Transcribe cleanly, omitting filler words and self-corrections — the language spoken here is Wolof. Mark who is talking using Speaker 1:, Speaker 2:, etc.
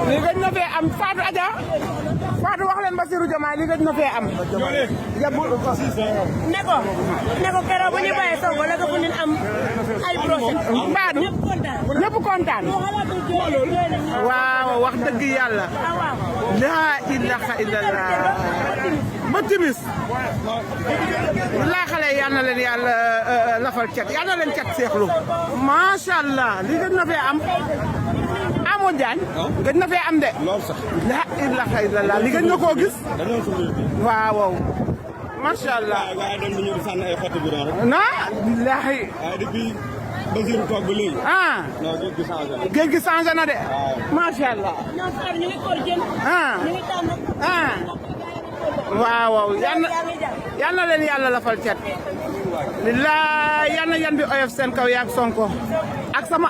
Speaker 1: li gëj na fee am Fatou Adja Fatou wax leen Bassirou Diomaye li gëj na fee am. ne ko keroog bu ñu bàyyee Sonko la ko fu ñu am ay procès. Mbadou ñëpp kontaan. waaw wax dëgg yàlla. laa ilaha illallah. ba timis. laa xale yal na leen yàlla lafal cat yal na leen cat seexlu. macha allah li gëj na fee am. Amadou Diagne. gëj na fee am de.
Speaker 2: lool sax.
Speaker 1: laa ilaha illallah li gëj na koo gis. waaw. macha allah.
Speaker 2: waaye dañ ñëw di sànni ay xotti bi rek.
Speaker 1: non. billaahi.
Speaker 2: waaye depuis Bassirou toog ba léegi.
Speaker 1: ah.
Speaker 2: non géej gi changé na.
Speaker 1: géej gi changé na de.
Speaker 2: waaw.
Speaker 1: macha allah.
Speaker 3: ñoom Sarr ñu ngi koor jën.
Speaker 1: ah.
Speaker 3: ñu ngi tànn.
Speaker 1: ah. waaw waaw yal na leen yàlla lafal cat. laa yal na yan bi oyof seen kaw yaag Sonko ak sama